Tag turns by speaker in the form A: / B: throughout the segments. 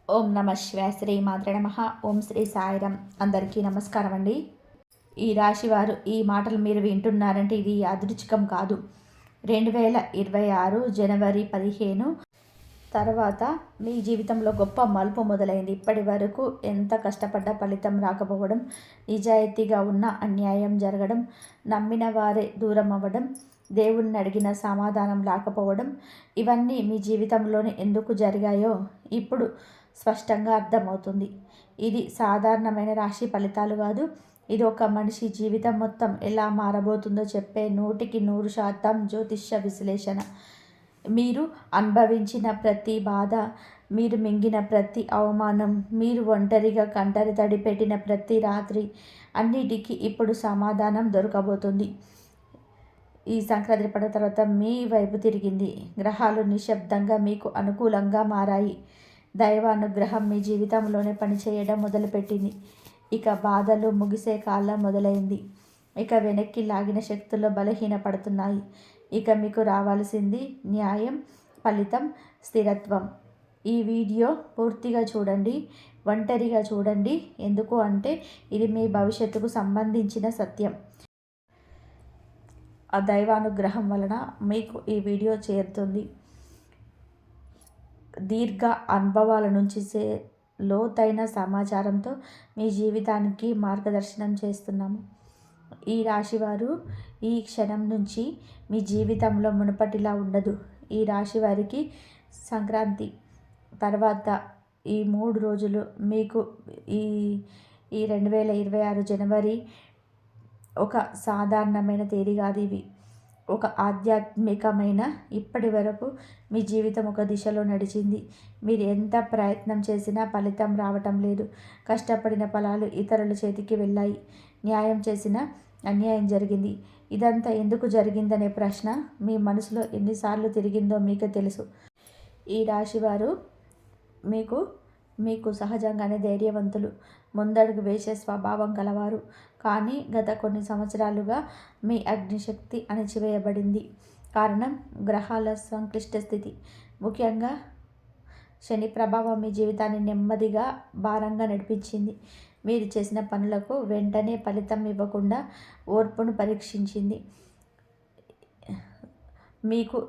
A: ఓం నమ శివాయ. శ్రీ మాత్రే నమః. ఓం శ్రీ సాయిరాం. అందరికీ నమస్కారం అండి. ఈ రాశి వారు ఈ మాటలు మీరు వింటున్నారంటే ఇది యాదృచ్ఛికం కాదు. 2026 జనవరి 15 తర్వాత మీ జీవితంలో గొప్ప మలుపు మొదలైంది. ఇప్పటి వరకు ఎంత కష్టపడ్డ ఫలితం రాకపోవడం, నిజాయితీగా ఉన్న అన్యాయం జరగడం, నమ్మిన వారే దూరం అవ్వడం, దేవుణ్ణి అడిగిన సమాధానం రాకపోవడం, ఇవన్నీ మీ జీవితంలోనే ఎందుకు జరిగాయో ఇప్పుడు స్పష్టంగా అర్థమవుతుంది. ఇది సాధారణమైన రాశి ఫలితాలు కాదు. ఇది ఒక మనిషి జీవితం మొత్తం ఎలా మారబోతుందో చెప్పే 100% జ్యోతిష్య విశ్లేషణ. మీరు అనుభవించిన ప్రతి బాధ, మీరు మింగిన ప్రతి అవమానం, మీరు ఒంటరిగా కంటరి తడి పెట్టిన ప్రతి రాత్రి, అన్నిటికీ ఇప్పుడు సమాధానం దొరకబోతుంది. ఈ సంక్రాంతి పండుగ తర్వాత మీ వైపు తిరిగింది. గ్రహాలు నిశ్శబ్దంగా మీకు అనుకూలంగా మారాయి. దైవానుగ్రహం మీ జీవితంలోనే పనిచేయడం మొదలుపెట్టింది. ఇక బాధలు ముగిసే కాలం మొదలైంది. ఇక వెనక్కి లాగిన శక్తులు బలహీనపడుతున్నాయి. ఇక మీకు రావాల్సింది న్యాయం, ఫలితం, స్థిరత్వం. ఈ వీడియో పూర్తిగా చూడండి, ఒంటరిగా చూడండి. ఎందుకు అంటే ఇది మీ భవిష్యత్తుకు సంబంధించిన సత్యం. ఆ దైవానుగ్రహం వలన మీకు ఈ వీడియో చేరుతుంది. దీర్ఘ అనుభవాల నుంచి లోతైన సమాచారంతో మీ జీవితానికి మార్గదర్శనం చేస్తున్నాము. ఈ రాశివారు ఈ క్షణం నుంచి మీ జీవితంలో మునుపటిలా ఉండదు. ఈ రాశి వారికి సంక్రాంతి తర్వాత ఈ 3 రోజులు మీకు ఈ ఈ 2026 జనవరి ఒక సాధారణమైన తేదీ కాదు. ఇవి ఒక ఆధ్యాత్మికమైన, ఇప్పటి వరకు మీ జీవితం ఒక దిశలో నడిచింది. మీరు ఎంత ప్రయత్నం చేసినా ఫలితం రావటం లేదు. కష్టపడిన ఫలాలు ఇతరుల చేతికి వెళ్ళాయి. న్యాయం చేసిన అన్యాయం జరిగింది. ఇదంతా ఎందుకు జరిగిందనే ప్రశ్న మీ మనసులో ఎన్నిసార్లు తిరిగిందో మీకు తెలుసు. ఈ రాశివారు మీకు సహజంగానే ధైర్యవంతులు, ముందడుగు వేసే స్వభావం కలవారు. కానీ గత కొన్ని సంవత్సరాలుగా మీ అగ్నిశక్తి అణిచివేయబడింది. కారణం గ్రహాల సంక్లిష్ట స్థితి. ముఖ్యంగా శని ప్రభావం మీ జీవితాన్ని నెమ్మదిగా భారంగా నడిపించింది. మీరు చేసిన పనులకు వెంటనే ఫలితం ఇవ్వకుండా ఓర్పును పరీక్షించింది. మీకు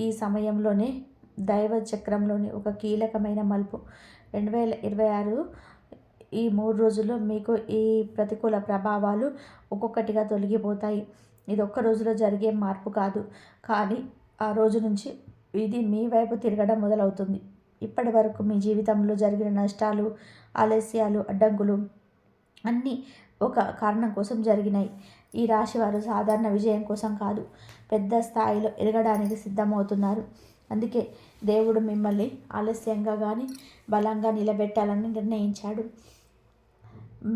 A: ఈ సమయంలోనే దైవ చక్రంలోని ఒక కీలకమైన మలుపు. 2026 ఈ 3 రోజుల్లో మీకు ఈ ప్రతికూల ప్రభావాలు ఒక్కొక్కటిగా తొలగిపోతాయి. ఇది ఒక్క రోజులో జరిగే మార్పు కాదు, కానీ ఆ రోజు నుంచి ఇది మీ వైపు తిరగడం మొదలవుతుంది. ఇప్పటి వరకు మీ జీవితంలో జరిగిన నష్టాలు, ఆలస్యాలు, అడ్డంకులు అన్నీ ఒక కారణం కోసం జరిగినాయి. ఈ రాశి వారు సాధారణ విజయం కోసం కాదు, పెద్ద స్థాయిలో ఎదగడానికి సిద్ధమవుతున్నారు. అందుకే దేవుడు మిమ్మల్ని ఆలస్యంగా కానీ బలంగా నిలబెట్టాలని నిర్ణయించాడు.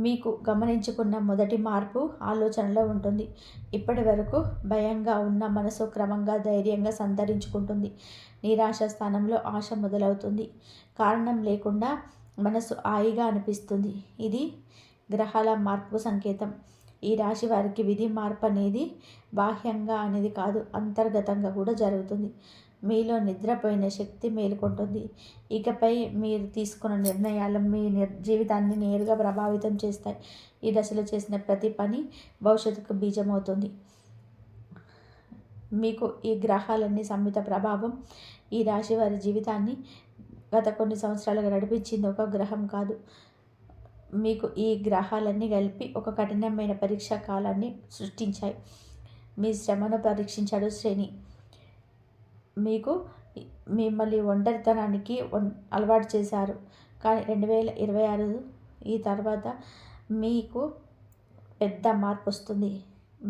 A: మీకు గమనించుకున్న మొదటి మార్పు ఆలోచనలో ఉంటుంది. ఇప్పటి వరకు భయంగా ఉన్న మనసు క్రమంగా ధైర్యంగా సంతరించుకుంటుంది. నిరాశ స్థానంలో ఆశ మొదలవుతుంది. కారణం లేకుండా మనసు హాయిగా అనిపిస్తుంది. ఇది గ్రహాల మార్పుకు సంకేతం. ఈ రాశి వారికి విధి మార్పు అనేది బాహ్యంగా అనేది కాదు, అంతర్గతంగా కూడా జరుగుతుంది. మీలో నిద్రపోయిన శక్తి మేలుకుంటుంది. ఇకపై మీరు తీసుకున్న నిర్ణయాలు మీ జీవితాన్ని నేరుగా ప్రభావితం చేస్తాయి. ఈ దశలో చేసిన ప్రతి పని భవిష్యత్తుకు బీజమవుతుంది. మీకు ఈ గ్రహాలన్నీ సంయుత ప్రభావం. ఈ రాశి వారి జీవితాన్ని గత కొన్ని సంవత్సరాలుగా నడిపించింది ఒక గ్రహం కాదు. మీకు ఈ గ్రహాలన్నీ కలిపి ఒక కఠినమైన పరీక్షా కాలాన్ని సృష్టించాయి. మీ శ్రమను పరీక్షించాడు శని. మిమ్మల్ని ఒంటరితనానికి అలవాటు చేశారు. కానీ 2026 ఈ తర్వాత మీకు పెద్ద మార్పు వస్తుంది.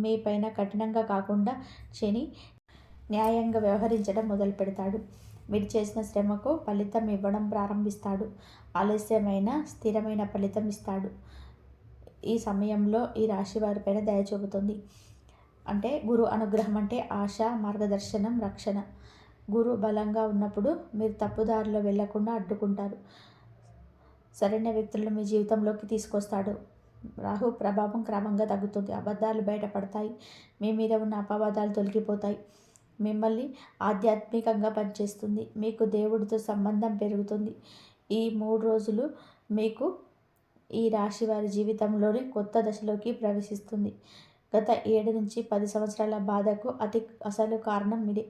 A: మీ పైన కఠినంగా కాకుండా శని న్యాయంగా వ్యవహరించడం మొదలు పెడతాడు. మీరు చేసిన శ్రమకు ఫలితం ఇవ్వడం ప్రారంభిస్తాడు. ఆలస్యమైన స్థిరమైన ఫలితం ఇస్తాడు. ఈ సమయంలో ఈ రాశి వారిపైన దయ చూపుతుంది. అంటే గురు అనుగ్రహం అంటే ఆశ, మార్గదర్శనం, రక్షణ. గురు బలంగా ఉన్నప్పుడు మీరు తప్పుదారిలో వెళ్లకుండా అడ్డుకుంటారు. సరైన వ్యక్తులను మీ జీవితంలోకి తీసుకొస్తాడు. రాహు ప్రభావం క్రమంగా తగ్గుతుంది. అబద్ధాలు బయటపడతాయి. మీ మీద ఉన్న అపవాదాలు తొలగిపోతాయి. మిమ్మల్ని ఆధ్యాత్మికంగా పనిచేస్తుంది. మీకు దేవుడితో సంబంధం పెరుగుతుంది. ఈ 3 రోజులు మీకు ఈ రాశి వారి జీవితంలోని కొత్త దశలోకి ప్రవేశిస్తుంది. గత 7 నుంచి 10 సంవత్సరాల బాధకు అసలు కారణం ఇదే.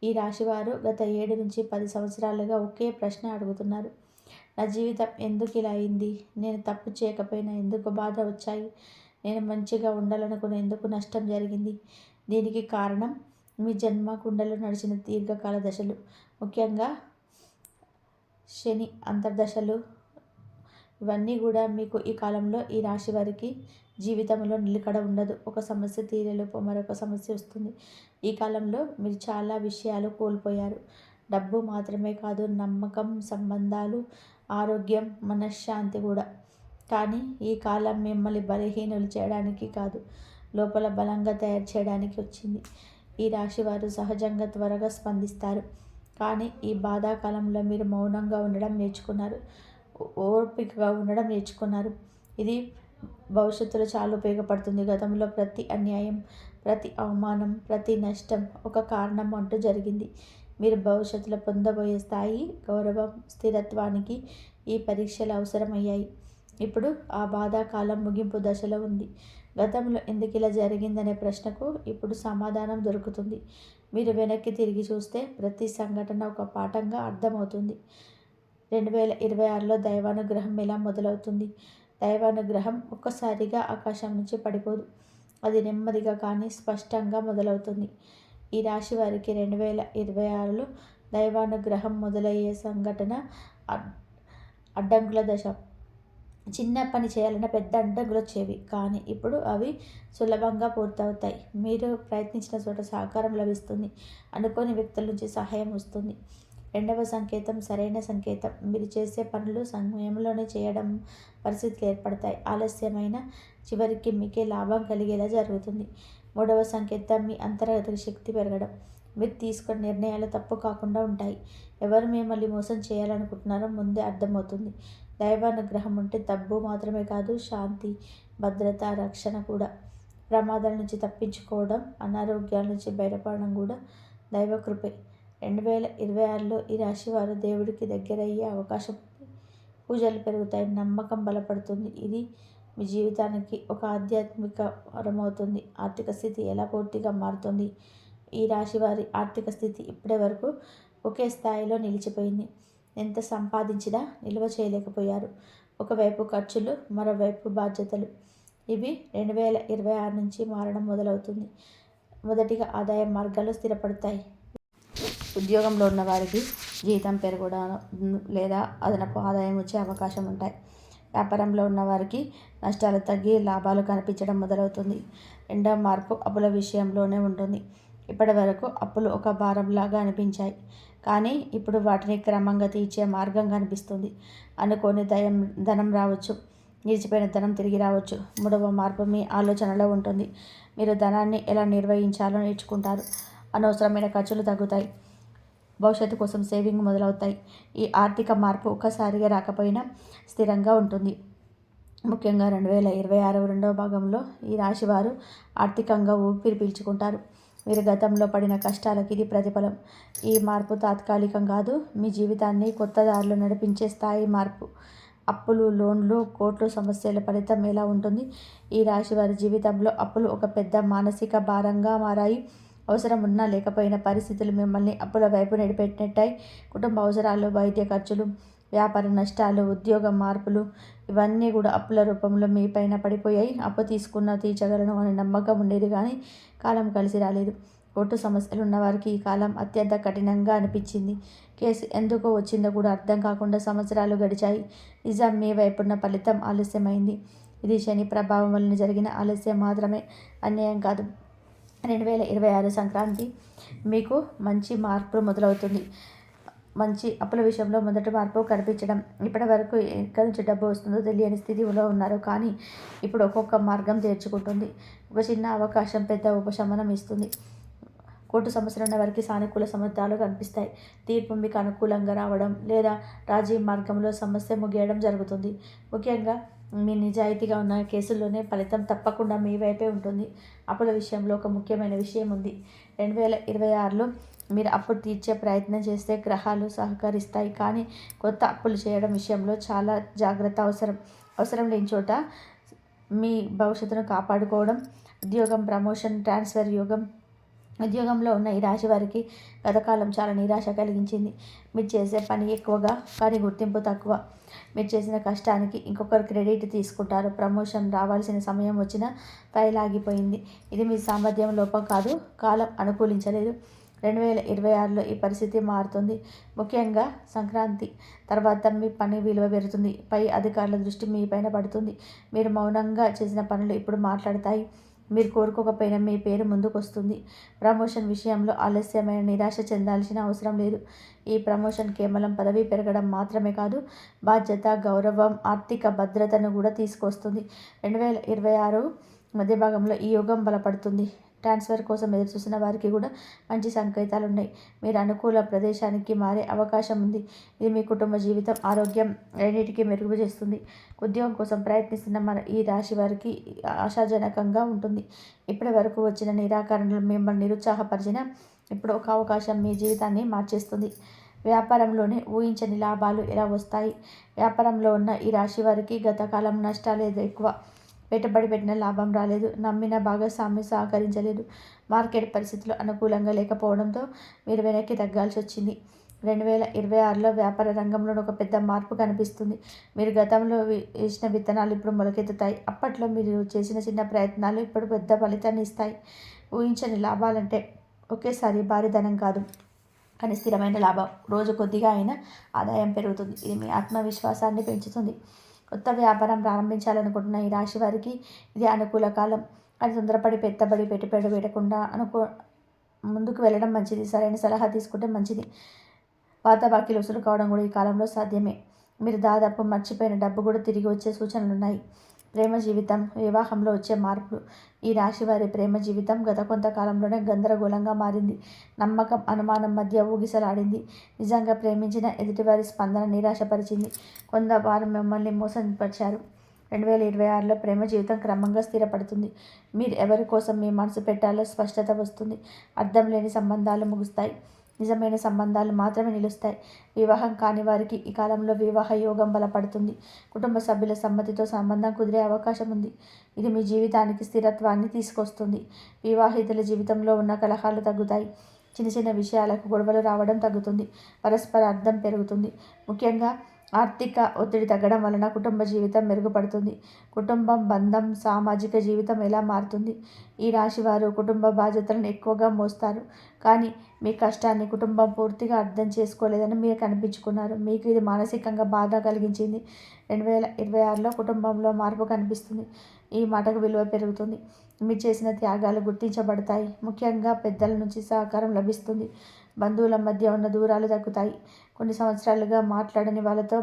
A: ఈ రాశివారు గత 7 నుంచి 10 సంవత్సరాలుగా ఒకే ప్రశ్న అడుగుతున్నారు. నా జీవితం ఎందుకు ఇలా అయింది? నేను తప్పు చేయకపోయినా ఎందుకు బాధ వచ్చాయి? నేను మంచిగా ఉండాలనుకున్న ఎందుకు నష్టం జరిగింది? దీనికి కారణం మీ జన్మ కుండలో నడిచిన దీర్ఘకాల దశలు, ముఖ్యంగా శని అంతర్దశలు. ఇవన్నీ కూడా మీకు ఈ కాలంలో ఈ రాశి వారికి జీవితంలో నిలకడ ఉండదు. ఒక సమస్య తీరేలోపు మరొక సమస్య వస్తుంది. ఈ కాలంలో మీరు చాలా విషయాలు కోల్పోయారు. డబ్బు మాత్రమే కాదు, నమ్మకం, సంబంధాలు, ఆరోగ్యం, మనశ్శాంతి కూడా. కానీ ఈ కాలం మిమ్మల్ని బలహీనులు చేయడానికి కాదు, లోపల బలంగా తయారు చేయడానికి వచ్చింది. ఈ రాశి వారు సహజంగా త్వరగా స్పందిస్తారు. కానీ ఈ బాధాకాలంలో మీరు మౌనంగా ఉండడం నేర్చుకున్నారు, ఓర్పికగా ఉండడం నేర్చుకున్నారు. ఇది భవిష్యత్తులో చాలా ఉపయోగపడుతుంది. గతంలో ప్రతి అన్యాయం, ప్రతి అవమానం, ప్రతి నష్టం ఒక కారణం అంటూ జరిగింది. మీరు భవిష్యత్తులో పొందబోయే స్థాయి, గౌరవం, స్థిరత్వానికి ఈ పరీక్షలు అవసరమయ్యాయి. ఇప్పుడు ఆ బాధాకాలం ముగింపు దశలో ఉంది. గతంలో ఎందుకు ఇలా జరిగిందనే ప్రశ్నకు ఇప్పుడు సమాధానం దొరుకుతుంది. మీరు వెనక్కి తిరిగి చూస్తే ప్రతి సంఘటన ఒక పాఠంగా అర్థమవుతుంది. 2026లో దైవానుగ్రహం ఎలా మొదలవుతుంది? దైవానుగ్రహం ఒక్కసారిగా ఆకాశం నుంచి పడిపోదు. అది నెమ్మదిగా కానీ స్పష్టంగా మొదలవుతుంది. ఈ రాశి వారికి 2026లో దైవానుగ్రహం మొదలయ్యే సంఘటన అడ్డంకుల దశ. చిన్న పని చేయాలన్న పెద్ద అడ్డంకులు వచ్చేవి, కానీ ఇప్పుడు అవి సులభంగా పూర్తవుతాయి. మీరు ప్రయత్నించిన చోట సహకారం లభిస్తుంది. అనుకోని వ్యక్తుల నుంచి సహాయం వస్తుంది. 2వ సంకేతం సరైన సంకేతం. మీరు చేసే పనులు సమయంలోనే చేయడం పరిస్థితులు ఏర్పడతాయి. ఆలస్యమైన చివరికి మీకే లాభం కలిగేలా జరుగుతుంది. 3వ సంకేతం మీ అంతర్గత శక్తి పెరగడం. మీరు తీసుకున్న నిర్ణయాలు తప్పు కాకుండా ఉంటాయి. ఎవరు మిమ్మల్ని మోసం చేయాలనుకుంటున్నారో ముందే అర్థమవుతుంది. దైవానుగ్రహం ఉంటే డబ్బు మాత్రమే కాదు, శాంతి, భద్రత, రక్షణ కూడా. ప్రమాదాల నుంచి తప్పించుకోవడం, అనారోగ్యాల నుంచి బయటపడడం కూడా దైవకృపే. 2026లో ఈ రాశి వారు దేవుడికి దగ్గరయ్యే అవకాశం ఉంది. పూజలు పెరుగుతాయి, నమ్మకం బలపడుతుంది. ఇది మీ జీవితానికి ఒక ఆధ్యాత్మిక వరమవుతుంది. ఆర్థిక స్థితి ఎలా పూర్తిగా మారుతుంది? ఈ రాశి వారి ఆర్థిక స్థితి ఇప్పటి వరకు ఒకే స్థాయిలో నిలిచిపోయింది. ఎంత సంపాదించినా నిల్వ చేయలేకపోయారు. ఒకవైపు ఖర్చులు, మరోవైపు బాధ్యతలు. ఇవి 2026 నుంచి మారడం మొదలవుతుంది. మొదటిగా ఆదాయ మార్గాలు స్థిరపడతాయి. ఉద్యోగంలో ఉన్న వారికి జీతం పెరగడం లేదా అదనపు ఆదాయం వచ్చే అవకాశం ఉంటాయి. వ్యాపారంలో ఉన్న వారికి నష్టాలు తగ్గి లాభాలు కనిపించడం మొదలవుతుంది. రెండవ మార్పు అప్పుల విషయంలోనే ఉంటుంది. ఇప్పటి వరకు అప్పులు ఒక భారంలాగా అనిపించాయి, కానీ ఇప్పుడు వాటిని క్రమంగా తీర్చే మార్గం కనిపిస్తుంది. అనుకోని ధనం రావచ్చు, నిలిచిపోయిన ధనం తిరిగి రావచ్చు. 3వ మార్పు మీ ఆలోచనలో ఉంటుంది. మీరు ధనాన్ని ఎలా నిర్వహించాలో నేర్చుకుంటారు. అనవసరమైన ఖర్చులు తగ్గుతాయి. భవిష్యత్తు కోసం సేవింగ్ మొదలవుతాయి. ఈ ఆర్థిక మార్పు ఒక్కసారిగా రాకపోయినా స్థిరంగా ఉంటుంది. ముఖ్యంగా 2026 రెండవ భాగంలో ఈ రాశివారు ఆర్థికంగా ఊపిరి పీల్చుకుంటారు. మీరు గతంలో పడిన కష్టాలకి ఇది ప్రతిఫలం. ఈ మార్పు తాత్కాలికం కాదు, మీ జీవితాన్ని కొత్త దారిలో నడిపించే స్థాయి మార్పు. అప్పులు, లోన్లు, కోర్టు సమస్యల ఫలితం ఎలా ఉంటుంది? ఈ రాశి వారి జీవితంలో అప్పులు ఒక పెద్ద మానసిక భారంగా మారాయి. అవసరం ఉన్నా లేకపోయినా పరిస్థితులు మిమ్మల్ని అప్పుల వైపు నడిపెట్టాయి. కుటుంబ అవసరాలు, వైద్య ఖర్చులు, వ్యాపార నష్టాలు, ఉద్యోగ మార్పులు ఇవన్నీ కూడా అప్పుల రూపంలో మీ పైన పడిపోయాయి. అప్పు తీసుకున్న తీర్చగలను అనే నమ్మకం ఉండేది, కానీ కాలం కలిసి రాలేదు. కోర్టు సమస్యలు ఉన్నవారికి ఈ కాలం అత్యంత కఠినంగా అనిపించింది. కేసు ఎందుకు వచ్చిందో కూడా అర్థం కాకుండా సంవత్సరాలు గడిచాయి. నిజం మీ వైపున్న ఫలితం ఆలస్యమైంది. ఇది శని ప్రభావం వలన జరిగిన ఆలస్యం మాత్రమే, అన్యాయం కాదు. 2026 సంక్రాంతి మీకు మంచి మార్పు మొదలవుతుంది. మంచి అప్పుల విషయంలో మొదటి మార్పు కనిపించడం. ఇప్పటి వరకు ఎక్కడి నుంచి డబ్బు వస్తుందో తెలియని స్థితిలో ఉన్నారు, కానీ ఇప్పుడు ఒక్కొక్క మార్గం తెరుచుకుంటుంది. ఒక చిన్న అవకాశం పెద్ద ఉపశమనం ఇస్తుంది. కోర్టు సమస్యలు ఉన్న వారికి సానుకూల సంబంధాలు కనిపిస్తాయి. తీర్పు మీకు అనుకూలంగా రావడం లేదా రాజీ మార్గంలో సమస్య ముగియడం జరుగుతుంది. ముఖ్యంగా మీ నిజాయితీగా ఉన్న కేసుల్లోనే ఫలితం తప్పకుండా మీ వైపే ఉంటుంది. అప్పుల విషయంలో ఒక ముఖ్యమైన విషయం ఉంది. 2026లో మీరు అప్పు తీర్చే ప్రయత్నం చేస్తే గ్రహాలు సహకరిస్తాయి, కానీ కొత్త అప్పులు చేయడం విషయంలో చాలా జాగ్రత్త అవసరం. అవసరం లేని చోట మీ భవిష్యత్తును కాపాడుకోవడం. ఉద్యోగం, ప్రమోషన్, ట్రాన్స్ఫర్ యోగం. ఉద్యోగంలో ఉన్న ఈ రాశి వారికి గతకాలం చాలా నిరాశ కలిగించింది. మీరు చేసే పని ఎక్కువగా కానీ గుర్తింపు తక్కువ. మీరు చేసిన కష్టానికి ఇంకొకరు క్రెడిట్ తీసుకుంటారు. ప్రమోషన్ రావాల్సిన సమయం వచ్చినా ఫైల్ ఆగిపోయింది. ఇది మీ సామర్థ్యం లోపం కాదు, కాలం అనుకూలించలేదు. 2026లో ఈ పరిస్థితి మారుతుంది. ముఖ్యంగా సంక్రాంతి తర్వాత మీ పని విలువ పెరుగుతుంది. పై అధికారుల దృష్టి మీ పైన పడుతుంది. మీరు మౌనంగా చేసిన పనులు ఇప్పుడు మాట్లాడతాయి. మీరు కోరుకోకపోయినా మీ పేరు ముందుకు వస్తుంది. ప్రమోషన్ విషయంలో ఆలస్యమైన నిరాశ చెందాల్సిన అవసరం లేదు. ఈ ప్రమోషన్ కేవలం పదవి పెరగడం మాత్రమే కాదు, బాధ్యత, గౌరవం, ఆర్థిక భద్రతను కూడా తీసుకొస్తుంది. 2026 మధ్య భాగంలో ఈ యోగం బలపడుతుంది. ట్రాన్స్ఫర్ కోసం ఎదురుచూసిన వారికి కూడా మంచి సంకేతాలు ఉన్నాయి. మీరు అనుకూల ప్రదేశానికి మారే అవకాశం ఉంది. ఇది మీ కుటుంబ జీవితం, ఆరోగ్యం రెండింటికి మెరుగు చేస్తుంది. ఉద్యోగం కోసం ప్రయత్నిస్తున్న మన ఈ రాశి వారికి ఆశాజనకంగా ఉంటుంది. ఇప్పటి వరకు వచ్చిన నిరాకరణలు మిమ్మల్ని నిరుత్సాహపరిచిన ఇప్పుడు ఒక అవకాశం మీ జీవితాన్ని మార్చేస్తుంది. వ్యాపారంలోనే ఊహించని లాభాలు ఎలా వస్తాయి? వ్యాపారంలో ఉన్న ఈ రాశి వారికి గత కాలం నష్టాలు ఎక్కువ. పెట్టుబడి పెట్టిన లాభం రాలేదు. నమ్మిన భాగస్వామి సహకరించలేదు. మార్కెట్ పరిస్థితులు అనుకూలంగా లేకపోవడంతో మీరు వెనక్కి తగ్గాల్సి వచ్చింది. 2026లో వ్యాపార రంగంలో ఒక పెద్ద మార్పు కనిపిస్తుంది. మీరు గతంలో వేసిన విత్తనాలు ఇప్పుడు మొలకెత్తుతాయి. అప్పట్లో మీరు చేసిన చిన్న ప్రయత్నాలు ఇప్పుడు పెద్ద ఫలితాన్ని ఇస్తాయి. ఊహించని లాభాలంటే ఒకేసారి భారీ ధనం కాదు, కానీ స్థిరమైన లాభం. రోజు కొద్దిగా అయినా ఆదాయం పెరుగుతుంది. ఇది మీ ఆత్మవిశ్వాసాన్ని పెంచుతుంది. కొత్త వ్యాపారం ప్రారంభించాలనుకుంటున్న ఈ రాశి వారికి ఇది అనుకూల కాలం. అది తొందరపడి పెట్టుబడి పెట్టకుండా ముందుకు వెళ్ళడం మంచిది. సరైన సలహా తీసుకుంటే మంచిది. పాత బాకీలు వసూలు కావడం కూడా ఈ కాలంలో సాధ్యమే. మీరు దాదాపు మర్చిపోయిన డబ్బు కూడా తిరిగి వచ్చే సూచనలు ఉన్నాయి. ప్రేమ జీవితం, వివాహంలో వచ్చే మార్పులు. ఈ రాశి వారి ప్రేమ జీవితం గత కొంతకాలంలోనే గందరగోళంగా మారింది. నమ్మకం, అనుమానం మధ్య ఊగిసలాడింది. నిజంగా ప్రేమించిన ఎదుటివారి స్పందన నిరాశపరిచింది. కొంతవారు మిమ్మల్ని మోసం పరిచారు. 2026లో ప్రేమ జీవితం క్రమంగా స్థిరపడుతుంది. మీరు ఎవరి కోసం మీ మనసు పెట్టాలో స్పష్టత వస్తుంది. అర్థం లేని సంబంధాలు ముగుస్తాయి. నిజమైన సంబంధాలు మాత్రమే నిలుస్తాయి. వివాహం కాని వారికి ఈ కాలంలో వివాహ యోగం బలపడుతుంది. కుటుంబ సభ్యుల సమ్మతితో సంబంధం కుదిరే అవకాశం ఉంది. ఇది మీ జీవితానికి స్థిరత్వాన్ని తీసుకొస్తుంది. వివాహితుల జీవితంలో ఉన్న కలహాలు తగ్గుతాయి. చిన్న చిన్న విషయాలకు గొడవలు రావడం తగ్గుతుంది. పరస్పర అర్థం పెరుగుతుంది. ముఖ్యంగా ఆర్థిక ఒత్తిడి తగ్గడం వలన కుటుంబ జీవితం మెరుగుపడుతుంది. కుటుంబం, బంధం, సామాజిక జీవితం ఎలా మారుతుంది? ఈ రాశివారు కుటుంబ బాధ్యతలను ఎక్కువగా మోస్తారు. కానీ మీ కష్టాన్ని కుటుంబం పూర్తిగా అర్థం చేసుకోలేదని మీరు కనిపించుకున్నారు. మీకు ఇది మానసికంగా బాధ కలిగించింది. 2026లో కుటుంబంలో మార్పు కనిపిస్తుంది. ఈ మాటకు విలువ పెరుగుతుంది. మీరు చేసిన త్యాగాలు గుర్తించబడతాయి. ముఖ్యంగా పెద్దల నుంచి సహకారం లభిస్తుంది. బంధువుల మధ్య ఉన్న దూరాలు తగ్గుతాయి. కొన్ని సంవత్సరాలుగా మాట్లాడని వాళ్ళతో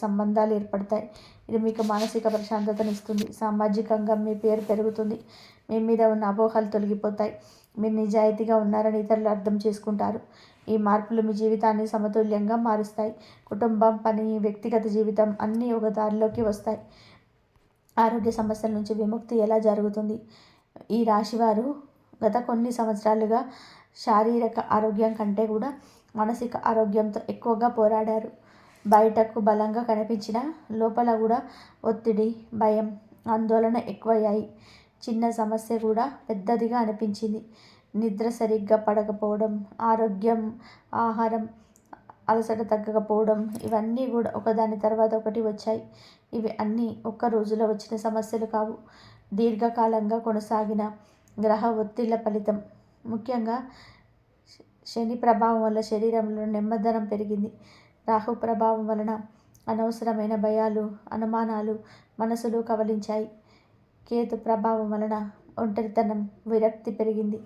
A: సంబంధాలు ఏర్పడతాయి. ఇది మీకు మానసిక ప్రశాంతతనిస్తుంది. సామాజికంగా మీ పేరు పెరుగుతుంది. మీ మీద ఉన్న అపోహలు తొలగిపోతాయి. మీరు నిజాయితీగా ఉన్నారని ఇతరులు అర్థం చేసుకుంటారు. ఈ మార్పులు మీ జీవితాన్ని సమతుల్యంగా మారుస్తాయి. కుటుంబం, పని, వ్యక్తిగత జీవితం అన్నీ ఒక దారిలోకి వస్తాయి. ఆరోగ్య సమస్యల నుంచి విముక్తి ఎలా జరుగుతుంది? ఈ రాశివారు గత కొన్ని సంవత్సరాలుగా శారీరక ఆరోగ్యం కంటే కూడా మానసిక ఆరోగ్యంతో ఎక్కువగా పోరాడారు. బయటకు బలంగా కనిపించిన లోపల కూడా ఒత్తిడి, భయం, ఆందోళన ఎక్కువయ్యాయి. చిన్న సమస్య కూడా పెద్దదిగా అనిపించింది. నిద్ర సరిగ్గా పడకపోవడం, ఆరోగ్యం, ఆహారం, అలసట తగ్గకపోవడం ఇవన్నీ కూడా ఒకదాని తర్వాత ఒకటి వచ్చాయి. ఇవి అన్నీ ఒక్క రోజులో వచ్చిన సమస్యలు కావు. దీర్ఘకాలంగా కొనసాగిన గ్రహ ఒత్తిళ్ల ఫలితం. ముఖ్యంగా శని ప్రభావం వల్ల శరీరంలో నెమ్మదనం పెరిగింది. రాహు ప్రభావం వలన అనవసరమైన భయాలు, అనుమానాలు మనసులో కవలించాయి. కేతు ప్రభావం వలన ఒంటరితనం, విరక్తి పెరిగింది.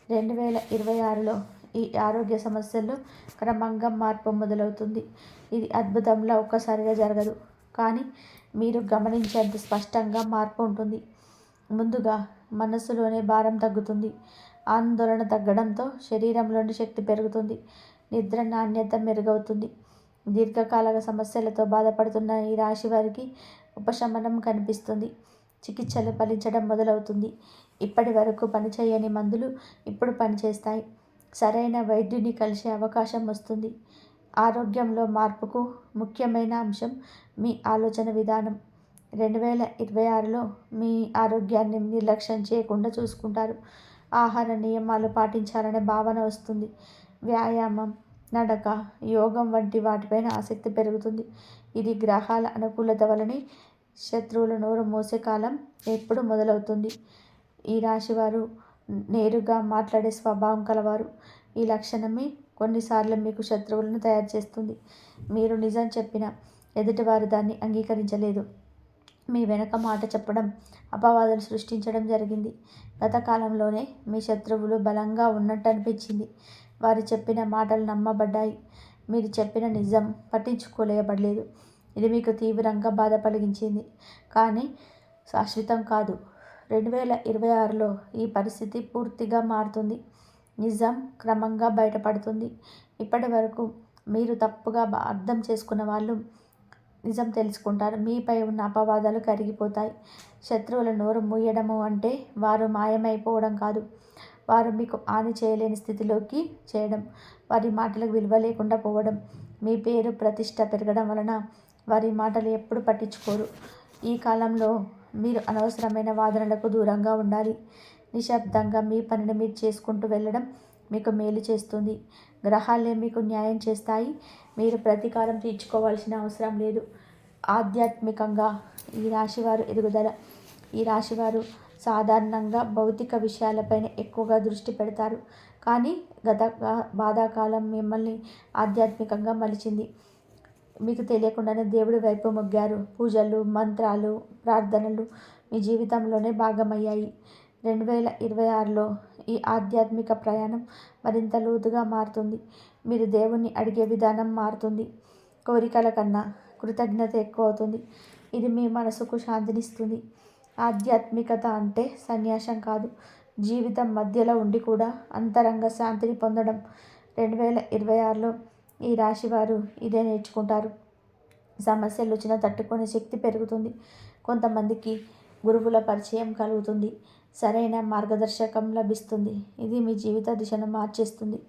A: 2026లో ఈ ఆరోగ్య సమస్యల్లో క్రమంగా మార్పు మొదలవుతుంది. ఇది అద్భుతంలా ఒక్కసారిగా జరగదు, కానీ మీరు గమనించేంత స్పష్టంగా మార్పు ఉంటుంది. ముందుగా మనస్సులోనే భారం తగ్గుతుంది. ఆందోళన తగ్గడంతో శరీరంలోని శక్తి పెరుగుతుంది. నిద్ర నాణ్యత మెరుగవుతుంది. దీర్ఘకాలిక సమస్యలతో బాధపడుతున్న ఈ రాశి వారికి ఉపశమనం కనిపిస్తుంది. చికిత్సలు ఫలించడం మొదలవుతుంది. ఇప్పటి వరకు పనిచేయని మందులు ఇప్పుడు పనిచేస్తాయి. సరైన వైద్యుని కలిసే అవకాశం వస్తుంది. ఆరోగ్యంలో మార్పుకు ముఖ్యమైన అంశం మీ ఆలోచన విధానం. 2026లో మీ ఆరోగ్యాన్ని నిర్లక్ష్యం చేయకుండా చూసుకుంటారు. ఆహార నియమాలు పాటించాలనే భావన వస్తుంది. వ్యాయామం, నడక, యోగం వంటి వాటిపైన ఆసక్తి పెరుగుతుంది. ఇది గ్రహాల అనుకూలత వలని శత్రువులు నోరు మూసే కాలం ఎప్పుడు మొదలవుతుంది. ఈ రాశివారు నేరుగా మాట్లాడే స్వభావం కలవారు. ఈ లక్షణమే కొన్నిసార్లు మీకు శత్రువులను తయారు చేస్తుంది. మీరు నిజం చెప్పినా ఎదుటివారు దాన్ని అంగీకరించలేదు. మీ వెనక మాట చెప్పడం, అపవాదులు సృష్టించడం జరిగింది. గత కాలంలోనే మీ శత్రువులు బలంగా ఉన్నట్టు అనిపించింది. వారు చెప్పిన మాటలు నమ్మబడ్డాయి. మీరు చెప్పిన నిజం పట్టించుకోలేబడలేదు. ఇది మీకు తీవ్రంగా బాధ కలిగించింది. కానీ శాశ్వతం కాదు. 2026లో ఈ పరిస్థితి పూర్తిగా మారుతుంది. నిజం క్రమంగా బయటపడుతుంది. ఇప్పటి వరకు మీరు తప్పుగా అర్థం చేసుకున్న వాళ్ళు నిజం తెలుసుకుంటారు. మీపై ఉన్న అపవాదాలు కరిగిపోతాయి. శత్రువుల నోరు మూయడము అంటే వారు మాయమైపోవడం కాదు. వారు మీకు హాని చేయలేని స్థితిలోకి చేయడం. వారి మాటలకు విలువ లేకుండా పోవడం. మీ పేరు ప్రతిష్ట పెరగడం వలన వారి మాటలు ఎప్పుడు పట్టించుకోరు. ఈ కాలంలో మీరు అనవసరమైన వాదనలకు దూరంగా ఉండాలి. నిశ్శబ్దంగా మీ పనిని మీరు చేసుకుంటూ వెళ్ళడం మీకు మేలు చేస్తుంది. గ్రహాలే మీకు న్యాయం చేస్తాయి. మీరు ప్రతీకారం తీర్చుకోవాల్సిన అవసరం లేదు. ఆధ్యాత్మికంగా ఈ రాశివారు ఎదుగుదల. ఈ రాశివారు సాధారణంగా భౌతిక విషయాలపైన ఎక్కువగా దృష్టి పెడతారు. కానీ గత బాధాకాలం మిమ్మల్ని ఆధ్యాత్మికంగా మలిచింది. మీకు తెలియకుండానే దేవుడి వైపు మొగ్గారు. పూజలు, మంత్రాలు, ప్రార్థనలు మీ జీవితంలోనే భాగమయ్యాయి. 2026లో ఈ ఆధ్యాత్మిక ప్రయాణం మరింత లోతుగా మారుతుంది. మీరు దేవుణ్ణి అడిగే విధానం మారుతుంది. కోరికల కన్నా కృతజ్ఞత ఎక్కువ అవుతుంది. ఇది మీ మనసుకు శాంతినిస్తుంది. ఆధ్యాత్మికత అంటే సన్యాసం కాదు, జీవితం మధ్యలో ఉండి కూడా అంతరంగ శాంతిని పొందడం. 2026లో ఈ రాశివారు ఇదే నేర్చుకుంటారు. సమస్యలు వచ్చినా తట్టుకునే శక్తి పెరుగుతుంది. కొంతమందికి గురువుల పరిచయం కలుగుతుంది. సరైన మార్గదర్శకం లభిస్తుంది. ఇది మీ జీవిత దిశను మార్చేస్తుంది.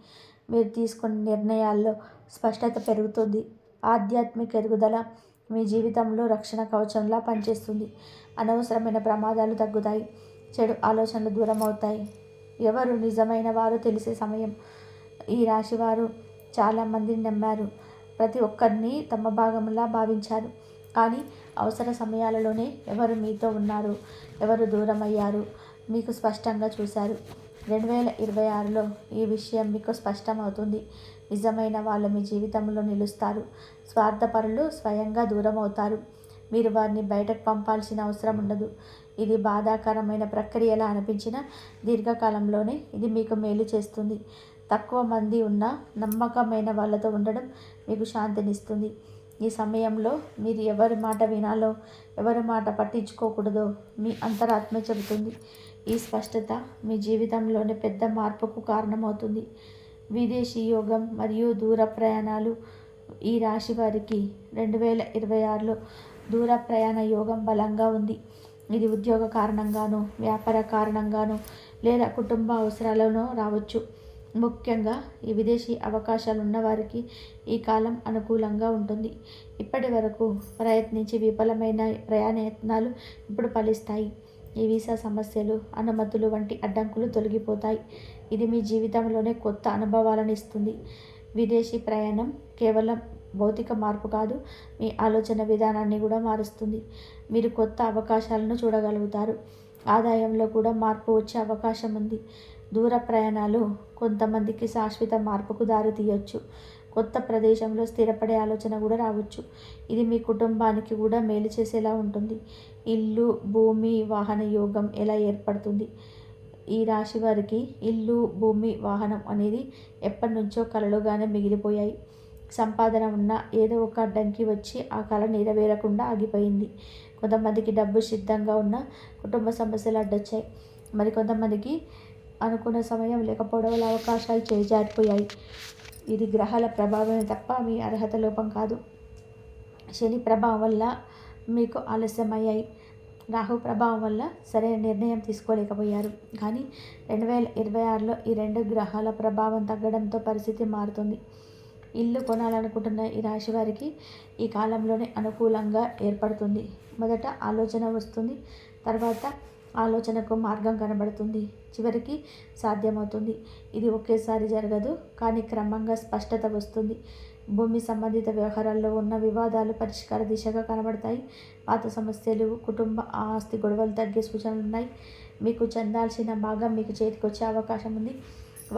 A: మీరు తీసుకున్న నిర్ణయాల్లో స్పష్టత పెరుగుతుంది. ఆధ్యాత్మిక ఎదుగుదల మీ జీవితంలో రక్షణ కవచంలా పనిచేస్తుంది. అనవసరమైన ప్రమాదాలు తగ్గుతాయి. చెడు ఆలోచనలు దూరం అవుతాయి. ఎవరు నిజమైన వారు తెలిసే సమయం. ఈ రాశివారు చాలామందిని నమ్మారు. ప్రతి ఒక్కరిని తమ భాగంలా భావించారు. కానీ అవసర సమయాలలోనే ఎవరు మీతో ఉన్నారు, ఎవరు దూరం అయ్యారు మీకు స్పష్టంగా చూశారు. 2026లో ఈ విషయం మీకు స్పష్టమవుతుంది. నిజమైన వాళ్ళు మీ జీవితంలో నిలుస్తారు. స్వార్థపరులు స్వయంగా దూరం అవుతారు. మీరు వారిని బయటకు పంపాల్సిన అవసరం ఉండదు. ఇది బాధాకరమైన ప్రక్రియలా అనిపించిన దీర్ఘకాలంలోనే ఇది మీకు మేలు చేస్తుంది. తక్కువ మంది ఉన్న నమ్మకమైన వాళ్ళతో ఉండడం మీకు శాంతినిస్తుంది. ఈ సమయంలో మీరు ఎవరి మాట వినాలో, ఎవరి మాట పట్టించుకోకూడదో మీ అంతరాత్మ చెబుతుంది. ఈ స్పష్టత మీ జీవితంలోని పెద్ద మార్పుకు కారణమవుతుంది. విదేశీ యోగం మరియు దూర ప్రయాణాలు. ఈ రాశి వారికి 2026లో దూర ప్రయాణ యోగం బలంగా ఉంది. ఇది ఉద్యోగ కారణంగానూ, వ్యాపార కారణంగానూ లేదా కుటుంబ అవసరాలను రావచ్చు. ముఖ్యంగా ఈ విదేశీ అవకాశాలు ఉన్నవారికి ఈ కాలం అనుకూలంగా ఉంటుంది. ఇప్పటి వరకు ప్రయత్నించి విఫలమైన ప్రయాణయత్నాలు ఇప్పుడు ఫలిస్తాయి. ఈ వీసా సమస్యలు, అనుమతులు వంటి అడ్డంకులు తొలగిపోతాయి. ఇది మీ జీవితంలోనే కొత్త అనుభవాలను ఇస్తుంది. విదేశీ ప్రయాణం కేవలం భౌతిక మార్పు కాదు, మీ ఆలోచన విధానాన్ని కూడా మారుస్తుంది. మీరు కొత్త అవకాశాలను చూడగలుగుతారు. ఆదాయంలో కూడా మార్పు వచ్చే అవకాశం ఉంది. దూర ప్రయాణాలు కొంతమందికి శాశ్వత మార్పుకు దారి తీయొచ్చు. కొత్త ప్రదేశంలో స్థిరపడే ఆలోచన కూడా రావచ్చు. ఇది మీ కుటుంబానికి కూడా మేలు చేసేలా ఉంటుంది. ఇల్లు, భూమి, వాహన యోగం ఎలా ఏర్పడుతుంది? ఈ రాశి వారికి ఇల్లు, భూమి, వాహనం అనేది ఎప్పటి నుంచో కలలుగానే మిగిలిపోయాయి. సంపాదన ఉన్న ఏదో ఒక అడ్డంకి వచ్చి ఆ కళ నెరవేరకుండా ఆగిపోయింది. కొంతమందికి డబ్బు సిద్ధంగా ఉన్న కుటుంబ సమస్యలు అడ్డొచ్చాయి. మరి కొంతమందికి అనుకున్న సమయం లేకపోవడం వల్ల అవకాశాలు చేజారిపోయాయి. ఇది గ్రహాల ప్రభావమే తప్ప మీ అర్హత లోపం కాదు. శని ప్రభావం వల్ల మీకు ఆలస్యమయ్యాయి. రాహు ప్రభావం వల్ల సరైన నిర్ణయం తీసుకోలేకపోయారు. కానీ 2026లో ఈ 2 గ్రహాల ప్రభావం తగ్గడంతో పరిస్థితి మారుతుంది. ఇల్లు కొనాలనుకుంటున్న ఈ రాశి వారికి ఈ కాలంలోనే అనుకూలంగా ఏర్పడుతుంది. మొదట ఆలోచన వస్తుంది, తర్వాత ఆలోచనకు మార్గం కనబడుతుంది, చివరికి సాధ్యమవుతుంది. ఇది ఒకేసారి జరగదు, కానీ క్రమంగా స్పష్టత వస్తుంది. భూమి సంబంధిత వ్యవహారాల్లో ఉన్న వివాదాలు పరిష్కార దిశగా కనబడతాయి. పాత సమస్యలు, కుటుంబ ఆస్తి గొడవలు తగ్గే సూచనలు ఉన్నాయి. మీకు చెందాల్సిన భాగం మీకు చేతికొచ్చే అవకాశం ఉంది.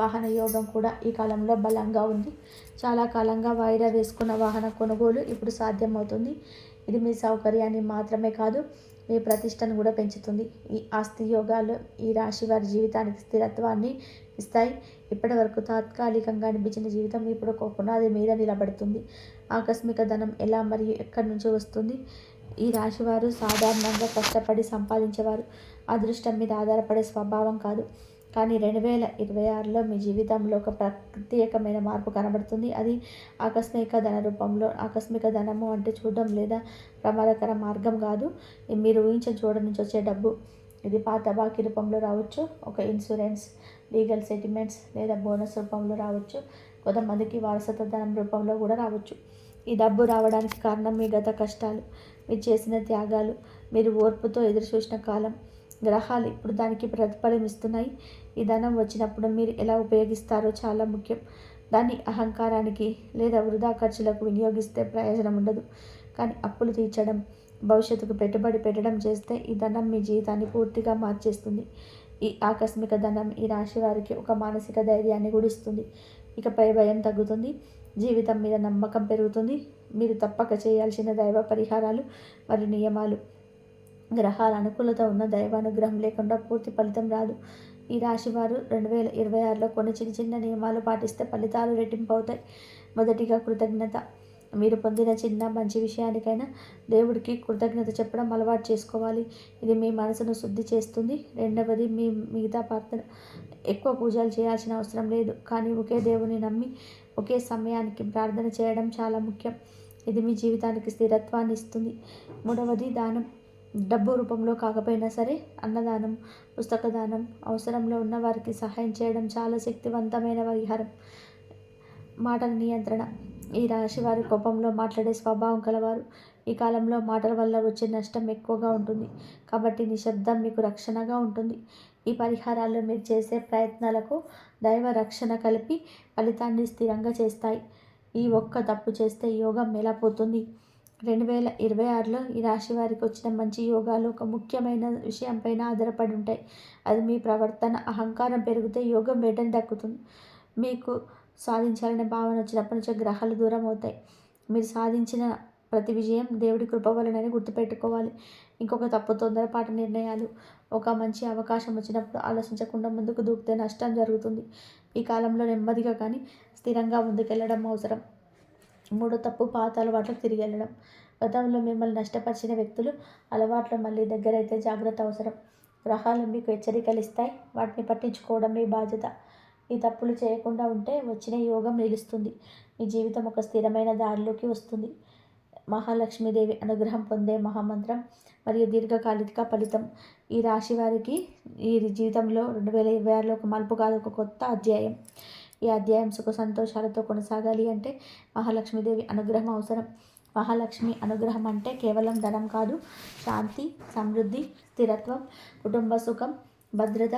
A: వాహన యోగం కూడా ఈ కాలంలో బలంగా ఉంది. చాలా కాలంగా వాయిదా వేసుకున్న వాహన కొనుగోలు ఇప్పుడు సాధ్యమవుతుంది. ఇది మీ సౌకర్యాన్ని మాత్రమే కాదు, మీ ప్రతిష్టను కూడా పెంచుతుంది. ఈ ఆస్తి యోగాలు ఈ రాశి వారి జీవితానికి స్థిరత్వాన్ని ఇస్తాయి. ఇప్పటి వరకు తాత్కాలికంగా అనిపించిన జీవితం ఇప్పుడు ఒక పునాది మీద నిలబడుతుంది. ఆకస్మిక ధనం ఎలా మరియు ఎక్కడి నుంచి వస్తుంది? ఈ రాశివారు సాధారణంగా కష్టపడి సంపాదించేవారు. అదృష్టం మీద ఆధారపడే స్వభావం కాదు. కానీ 2026లో మీ జీవితంలో ఒక ప్రత్యేకమైన మార్పు కనబడుతుంది. అది ఆకస్మిక ధన రూపంలో. ఆకస్మిక ధనము అంటే చూడడం లేదా ప్రమాదకర మార్గం కాదు, మీరు ఊహించని చోట నుంచి వచ్చే డబ్బు. ఇది పాత బాకీ రూపంలో రావచ్చు, ఒక ఇన్సూరెన్స్, లీగల్ సెటిల్మెంట్స్ లేదా బోనస్ రూపంలో రావచ్చు. కొంతమందికి వారసత్వ ధనం రూపంలో కూడా రావచ్చు. ఈ డబ్బు రావడానికి కారణం మీ గత కష్టాలు, మీరు చేసిన త్యాగాలు, మీరు ఓర్పుతో ఎదురుచూసిన కాలం. గ్రహాలు ఇప్పుడు దానికి ప్రతిఫలం ఇస్తున్నాయి. ఈ ధనం వచ్చినప్పుడు మీరు ఎలా ఉపయోగిస్తారో చాలా ముఖ్యం. దాన్ని అహంకారానికి లేదా వృధా ఖర్చులకు వినియోగిస్తే ప్రయోజనం ఉండదు. కానీ అప్పులు తీర్చడం, భవిష్యత్తుకు పెట్టుబడి పెట్టడం చేస్తే ఈ ధనం మీ జీవితాన్ని పూర్తిగా మార్చేస్తుంది. ఈ ఆకస్మిక ధనం ఈ రాశి వారికి ఒక మానసిక ధైర్యాన్ని కూడా ఇస్తుంది. ఇకపై భయం తగ్గుతుంది, జీవితం మీద నమ్మకం పెరుగుతుంది. మీరు తప్పక చేయాల్సిన దైవ పరిహారాలు మరియు నియమాలు. గ్రహాల అనుకూలత ఉన్న దైవానుగ్రహం లేకుండా పూర్తి ఫలితం రాదు. ఈ రాశివారు 2026లో కొన్ని చిన్న చిన్న నియమాలు పాటిస్తే ఫలితాలు రెట్టింపు అవుతాయి. మొదటిగా కృతజ్ఞత. మీరు పొందిన చిన్న మంచి విషయానికైనా దేవుడికి కృతజ్ఞత చెప్పడం అలవాటు చేసుకోవాలి. ఇది మీ మనసును శుద్ధి చేస్తుంది. రెండవది, మీ మిగతా ప్రార్థన. ఎక్కువ పూజలు చేయాల్సిన అవసరం లేదు, కానీ ఒకే దేవుని నమ్మి ఒకే సమయానికి ప్రార్థన చేయడం చాలా ముఖ్యం. ఇది మీ జీవితానికి స్థిరత్వాన్ని ఇస్తుంది. మూడవది, దానం. డబ్బు రూపంలో కాకపోయినా సరే అన్నదానం, పుస్తక దానం, అవసరంలో ఉన్న వారికి సహాయం చేయడం చాలా శక్తివంతమైన పరిహారం. మాటల నియంత్రణ. ఈ రాశి వారి కోపంలో మాట్లాడే స్వభావం కలవారు. ఈ కాలంలో మాటల వల్ల వచ్చే నష్టం ఎక్కువగా ఉంటుంది, కాబట్టి నిశ్శబ్దం మీకు రక్షణగా ఉంటుంది. ఈ పరిహారాల్లో మీరు చేసే ప్రయత్నాలకు దైవ రక్షణ కలిపి ఫలితాన్ని స్థిరంగా చేస్తాయి. ఈ ఒక్క తప్పు చేస్తే యోగం మేళపోతుంది. 2026లో ఈ రాశి వారికి వచ్చిన మంచి యోగాలు ఒక ముఖ్యమైన విషయంపైన ఆధారపడి ఉంటాయి. అది మీ ప్రవర్తన. అహంకారం పెరిగితే యోగం వెంటనే దక్కుతుంది. మీకు సాధించాలనే భావన వచ్చినప్పటి నుంచి గ్రహాలు దూరం అవుతాయి. మీరు సాధించిన ప్రతి విజయం దేవుడి కృప వలనని గుర్తుపెట్టుకోవాలి. ఇంకొక తప్పు, తొందరపాటు నిర్ణయాలు. ఒక మంచి అవకాశం వచ్చినప్పుడు ఆలోచించకుండా ముందుకు దూకితే నష్టం జరుగుతుంది. ఈ కాలంలో నెమ్మదిగా కానీ స్థిరంగా ముందుకెళ్ళడం అవసరం. మూడో తప్పు, పాత అలవాట్లకు తిరిగి వెళ్ళడం. గతంలో మిమ్మల్ని నష్టపరిచిన వ్యక్తులు, అలవాట్లు మళ్ళీ దగ్గరైతే జాగ్రత్త అవసరం. గ్రహాలు మీకు హెచ్చరికలు ఇస్తాయి, వాటిని పట్టించుకోవడం మీ బాధ్యత. ఈ తప్పులు చేయకుండా ఉంటే వచ్చిన యోగం నిలుస్తుంది. మీ జీవితం ఒక స్థిరమైన దారిలోకి వస్తుంది. మహాలక్ష్మీదేవి అనుగ్రహం పొందే మహామంత్రం మరియు దీర్ఘకాలిక ఫలితం. ఈ రాశి వారికి ఈ జీవితంలో 2026లో ఒక మలుపు కాదు, ఒక కొత్త అధ్యాయం. ఈ అధ్యాయం సుఖ సంతోషాలతో కొనసాగాలి అంటే మహాలక్ష్మీదేవి అనుగ్రహం అవసరం. మహాలక్ష్మి అనుగ్రహం అంటే కేవలం ధనం కాదు, శాంతి, సమృద్ధి, స్థిరత్వం, కుటుంబ సుఖం, భద్రత.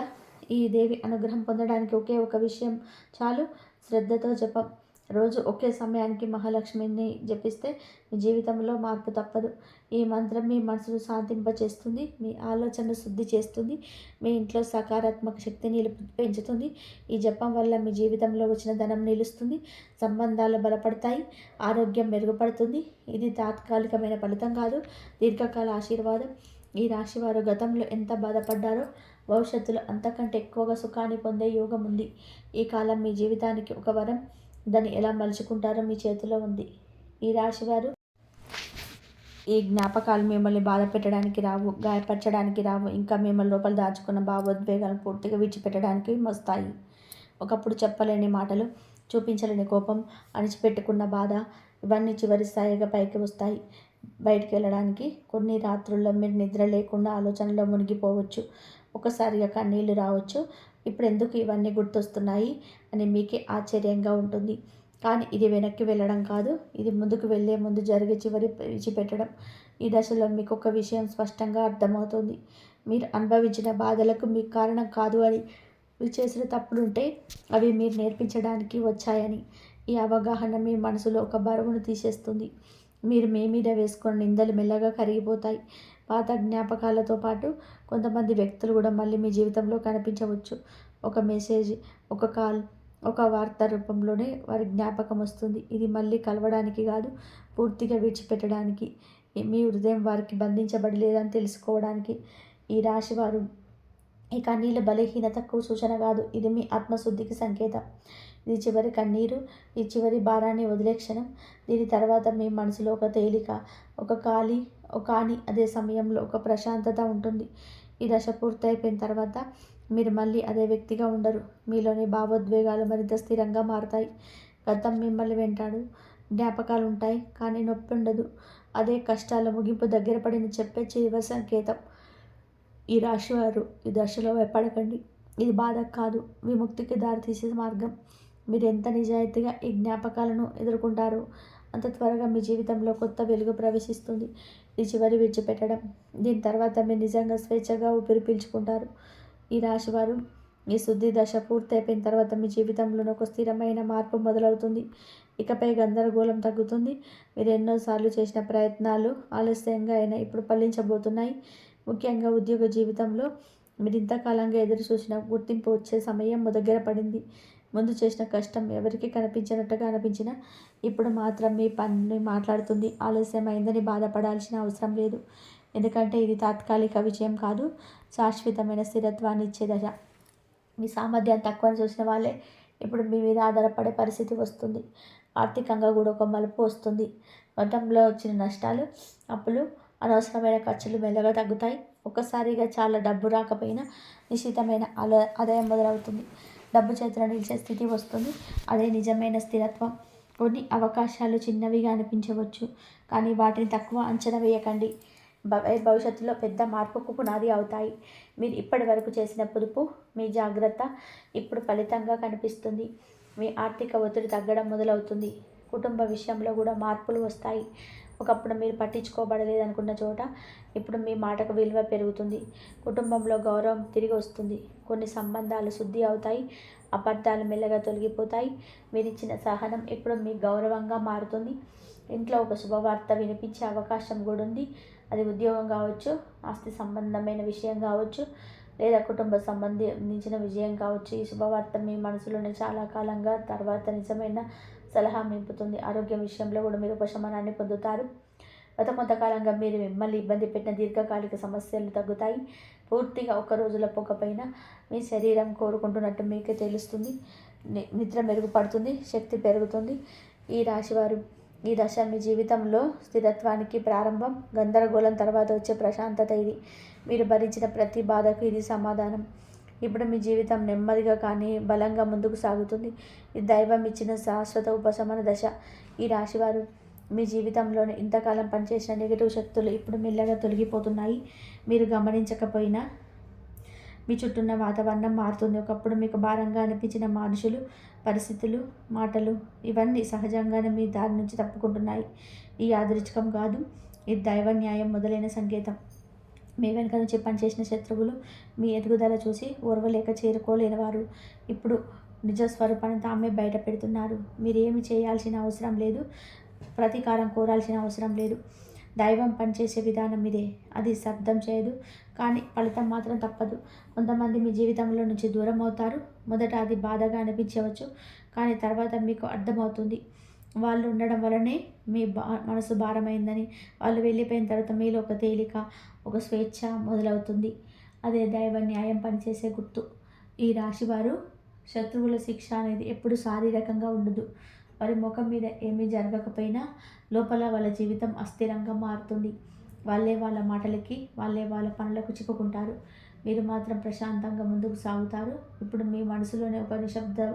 A: ఈ దేవి అనుగ్రహం పొందడానికి ఒకే ఒక విషయం చాలు, శ్రద్ధతో జపం. రోజు ఒకే సమయానికి మహాలక్ష్మిని జపిస్తే మీ జీవితంలో మార్పు తప్పదు. ఈ మంత్రం మీ మనసును శాంతింపచేస్తుంది, మీ ఆలోచనను శుద్ధి చేస్తుంది, మీ ఇంట్లో సకారాత్మక శక్తిని పెంచుతుంది. ఈ జపం వల్ల మీ జీవితంలో వచ్చిన ధనం నిలుస్తుంది, సంబంధాలు బలపడతాయి, ఆరోగ్యం మెరుగుపడుతుంది. ఇది తాత్కాలికమైన ఫలితం కాదు, దీర్ఘకాల ఆశీర్వాదం. ఈ రాశి వారు గతంలో ఎంత బాధపడ్డారో భవిష్యత్తులో అంతకంటే ఎక్కువగా సుఖాన్ని పొందే యోగం ఉంది. ఈ కాలం మీ జీవితానికి ఒక వరం. దాన్ని ఎలా మలుచుకుంటారో మీ చేతిలో ఉంది. ఈ రాశివారు ఈ జ్ఞాపకాలు మిమ్మల్ని బాధ పెట్టడానికి రావు, గాయపరచడానికి రావు, ఇంకా మిమ్మల్ని లోపల దాచుకున్న భావోద్వేగాలను పూర్తిగా విడిచిపెట్టడానికి వస్తాయి. ఒకప్పుడు చెప్పలేని మాటలు, చూపించలేని కోపం, అణిచిపెట్టుకున్న బాధ, ఇవన్నీ చివరి స్థాయిగా పైకి వస్తాయి. బయటికి వెళ్ళడానికి. కొన్ని రాత్రుల్లో మీరు నిద్ర లేకుండా ఆలోచనలో మునిగిపోవచ్చు. ఒకసారిగా కన్నీళ్ళు రావచ్చు. ఇప్పుడు ఎందుకు ఇవన్నీ గుర్తొస్తున్నాయి అని మీకే ఆశ్చర్యంగా ఉంటుంది. కానీ ఇది వెనక్కి వెళ్ళడం కాదు, ఇది ముందుకు వెళ్ళే ముందు జరిగే చివరి విడిచిపెట్టడం. ఈ దశలో మీకు ఒక విషయం స్పష్టంగా అర్థమవుతుంది. మీరు అనుభవించిన బాధలకు మీకు కారణం కాదు అని, మీరు చేసిన తప్పులుంటే అవి మీరు నేర్పించడానికి వచ్చాయని. ఈ అవగాహన మీ మనసులో ఒక బరువును తీసేస్తుంది. మీరు మీ మీద వేసుకున్న నిందలు మెల్లగా కరిగిపోతాయి. పాత జ్ఞాపకాలతో పాటు కొంతమంది వ్యక్తులు కూడా మళ్ళీ మీ జీవితంలో కనిపించవచ్చు. ఒక మెసేజ్, ఒక కాల్, ఒక వార్త రూపంలోనే వారి జ్ఞాపకం వస్తుంది. ఇది మళ్ళీ కలవడానికి కాదు, పూర్తిగా విడిచిపెట్టడానికి. మీ హృదయం వారికి బంధించబడలేదని తెలుసుకోవడానికి. ఈ రాశివారు ఈ కన్నీళ్ళ బలహీనతకు సూచన కాదు, ఇది మీ ఆత్మశుద్ధికి సంకేతం. ఇది చివరి కన్నీరు, ఈ చివరి భారాన్ని వదిలే క్షణం. దీని తర్వాత మీ మనసులో ఒక తేలిక, కానీ అదే సమయంలో ఒక ప్రశాంతత ఉంటుంది. ఈ దశ పూర్తయిపోయిన తర్వాత మీరు మళ్ళీ అదే వ్యక్తిగా ఉండరు. మీలోని భావోద్వేగాలు మరింత స్థిరంగా మారుతాయి. గతం మిమ్మల్ని వెంటాడు, జ్ఞాపకాలు ఉంటాయి, కానీ నొప్పి ఉండదు. అదే కష్టాల ముగింపు దగ్గర పడిన చెప్పే చివరి సంకేతం. ఈ రాశివారు ఈ దశలో భయపడకండి. ఇది బాధ కాదు, విముక్తికి దారితీసే మార్గం. మీరు ఎంత నిజాయితీగా ఈ జ్ఞాపకాలను ఎదుర్కొంటారో అంత త్వరగా మీ జీవితంలో కొత్త వెలుగు ప్రవేశిస్తుంది. ఈ చివరి విడిచిపెట్టడం. దీని తర్వాత మీరు నిజంగా స్వేచ్ఛగా ఊపిరి పీల్చుకుంటారు. ఈ రాశివారు ఈ శుద్ధి దశ పూర్తయిపోయిన తర్వాత మీ జీవితంలోనే ఒక స్థిరమైన మార్పు మొదలవుతుంది. ఇకపై గందరగోళం తగ్గుతుంది. మీరు ఎన్నోసార్లు చేసిన ప్రయత్నాలు ఆలస్యంగా అయినా ఇప్పుడు ఫలించబోతున్నాయి. ముఖ్యంగా ఉద్యోగ జీవితంలో మీరు ఇంతకాలంగా ఎదురు చూసిన గుర్తింపు వచ్చే సమయం దగ్గర పడింది. ముందు చేసిన కష్టం ఎవరికి కనిపించినట్టుగా అనిపించినా ఇప్పుడు మాత్రం మీ పని మాట్లాడుతుంది. ఆలస్యమైందని బాధపడాల్సిన అవసరం లేదు. ఎందుకంటే ఇది తాత్కాలిక విజయం కాదు, శాశ్వతమైన స్థిరత్వాన్ని ఇచ్చే దశ. మీ సామర్థ్యాన్ని తక్కువ చూసిన వాళ్ళే ఇప్పుడు మీ మీద ఆధారపడే పరిస్థితి వస్తుంది. ఆర్థికంగా కూడా ఒక మలుపు వస్తుంది. గతంలో వచ్చిన నష్టాలు, అప్పులు, అనవసరమైన ఖర్చులు మెల్లగా తగ్గుతాయి. ఒక్కసారిగా చాలా డబ్బు రాకపోయినా నిశ్చితమైన ఆదాయం మొదలవుతుంది. డబ్బు చేతిలో నిలిచే స్థితి వస్తుంది. అదే నిజమైన స్థిరత్వం. కొన్ని అవకాశాలు చిన్నవిగా అనిపించవచ్చు, కానీ వాటిని తక్కువ అంచనా వేయకండి. భవిష్యత్తులో పెద్ద మార్పుకు పునాది అవుతాయి. మీరు ఇప్పటి వరకు చేసిన పొదుపు, మీ జాగ్రత్త ఇప్పుడు ఫలితంగా కనిపిస్తుంది. మీ ఆర్థిక ఒత్తిడి తగ్గడం మొదలవుతుంది. కుటుంబ విషయంలో కూడా మార్పులు వస్తాయి. ఒకప్పుడు మీరు పట్టించుకోబడలేదనుకున్న చోట ఇప్పుడు మీ మాటకు విలువ పెరుగుతుంది. కుటుంబంలో గౌరవం తిరిగి వస్తుంది. కొన్ని సంబంధాలు శుద్ధి అవుతాయి. అబద్ధాలు మెల్లగా తొలగిపోతాయి. మీరు ఇచ్చిన సహనం ఇప్పుడు మీ గౌరవంగా మారుతుంది. ఇంట్లో ఒక శుభవార్త వినిపించే అవకాశం కూడా ఉంది. అది ఉద్యోగం కావచ్చు, ఆస్తి సంబంధమైన విషయం కావచ్చు, లేదా కుటుంబ సంబంధించిన విజయం కావచ్చు. ఈ శుభవార్త మీ మనసులోనే చాలా కాలంగా తర్వాత నిజమైన సలహా నింపుతుంది. ఆరోగ్యం విషయంలో కూడా మీరు ఉపశమనాన్ని పొందుతారు. గత కొంతకాలంగా మీరు మిమ్మల్ని ఇబ్బంది పెట్టిన దీర్ఘకాలిక సమస్యలు తగ్గుతాయి. పూర్తిగా ఒక రోజులో పోకపోయినా మీ శరీరం కోరుకుంటున్నట్టు మీకే తెలుస్తుంది. నిద్ర మెరుగుపడుతుంది, శక్తి పెరుగుతుంది. ఈ రాశివారు ఈ దశ మీ జీవితంలో స్థిరత్వానికి ప్రారంభం. గందరగోళం తర్వాత వచ్చే ప్రశాంతత ఇది. మీరు భరించిన ప్రతి బాధకు ఇది సమాధానం. ఇప్పుడు మీ జీవితం నెమ్మదిగా కానీ బలంగా ముందుకు సాగుతుంది. ఇది దైవం ఇచ్చిన శాశ్వత ఉపశమన దశ. ఈ రాశివారు మీ జీవితంలోనే ఇంతకాలం పనిచేసిన నెగిటివ్ శక్తులు ఇప్పుడు మెల్లగా తొలగిపోతున్నాయి. మీరు గమనించకపోయినా మీ చుట్టూన్న వాతావరణం మారుతుంది. ఒకప్పుడు మీకు భారంగా అనిపించిన మనుషులు, పరిస్థితులు, మాటలు ఇవన్నీ సహజంగానే మీ దారి నుంచి తప్పుకుంటున్నాయి. ఈ యాదృచ్ఛికం కాదు, ఇది దైవ న్యాయం మొదలైన సంకేతం. మీ వెనుక నుంచి పనిచేసిన శత్రువులు మీ ఎదుగుదల చూసి ఓర్వలేక చేరుకోలేనివారు ఇప్పుడు నిజ స్వరూపాన్ని తామే బయట పెడుతున్నారు. మీరేమి చేయాల్సిన అవసరం లేదు, ప్రతీకారం కోరాల్సిన అవసరం లేదు. దైవం పనిచేసే విధానం ఇదే. అది శబ్దం చేయదు, కానీ ఫలితం మాత్రం తప్పదు. కొంతమంది మీ జీవితంలో నుంచి దూరం అవుతారు. మొదట అది బాధగా అనిపించవచ్చు, కానీ తర్వాత మీకు అర్థమవుతుంది వాళ్ళు ఉండడం వల్లనే మీ మనసు భారమైందని. వాళ్ళు వెళ్ళిపోయిన తర్వాత మీలో ఒక తేలిక, ఒక స్వేచ్ఛ మొదలవుతుంది. అదే దైవ న్యాయం పనిచేసే గుర్తు. ఈ రాశివారు శత్రువుల శిక్ష అనేది ఎప్పుడు శారీరకంగా ఉండదు. వారి ముఖం మీద ఏమీ జరగకపోయినా లోపల వాళ్ళ జీవితం అస్థిరంగా మారుతుంది. వాళ్ళే వాళ్ళ మాటలకి, వాళ్ళే వాళ్ళ పనులకు చిక్కుకుంటారు. మీరు మాత్రం ప్రశాంతంగా ముందుకు సాగుతారు. ఇప్పుడు మీ మనసులోనే ఒక నిశ్శబ్ద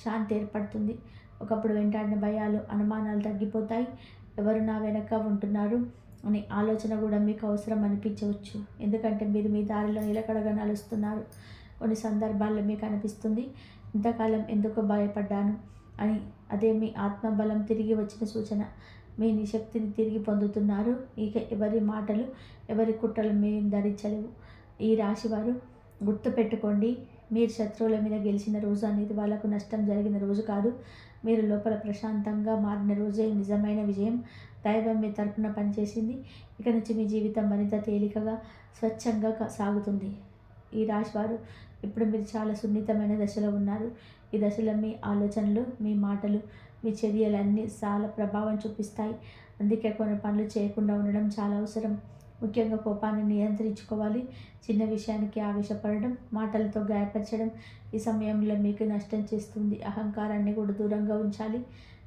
A: శాంతి ఏర్పడుతుంది. ఒకప్పుడు వెంటాడిన భయాలు, అనుమానాలు తగ్గిపోతాయి. ఎవరు నా వెనక ఉంటున్నారు అనే ఆలోచన కూడా మీకు అవసరం అనిపించవచ్చు. ఎందుకంటే మీరు మీ దారిలో నిలకడగా నడుస్తున్నారు. కొన్ని సందర్భాల్లో మీకు అనిపిస్తుంది, ఇంతకాలం ఎందుకు భయపడ్డాను అని. అదే మీ ఆత్మబలం తిరిగి వచ్చిన సూచన. మీ నిశక్తిని తిరిగి పొందుతున్నారు. ఇక ఎవరి మాటలు, ఎవరి కుట్రలు మేము ధరించలేవు. ఈ రాశివారు గుర్తుపెట్టుకోండి, మీరు శత్రువుల మీద గెలిచిన రోజు అనేది వాళ్ళకు నష్టం జరిగిన రోజు కాదు. మీరు లోపల ప్రశాంతంగా మారిన రోజే నిజమైన విజయం. దైవం మీ తరపున పనిచేసింది. ఇక నుంచి మీ జీవితం మరింత తేలికగా, స్వచ్ఛంగా సాగుతుంది. ఈ రాశివారు ఇప్పుడు మీరు చాలా సున్నితమైన దశలో ఉన్నారు. ఈ దశలో మీ ఆలోచనలు, మీ మాటలు, మీ చర్యలన్నీ చాలా ప్రభావం చూపిస్తాయి. అందుకే కొన్ని పనులు చేయకుండా ఉండడం చాలా అవసరం. ముఖ్యంగా కోపాన్ని నియంత్రించుకోవాలి. చిన్న విషయానికి ఆవేశపడడం, మాటలతో గాయపరచడం ఈ సమయంలో మీకు నష్టం చేస్తుంది. అహంకారాన్ని కూడా దూరంగా ఉంచాలి.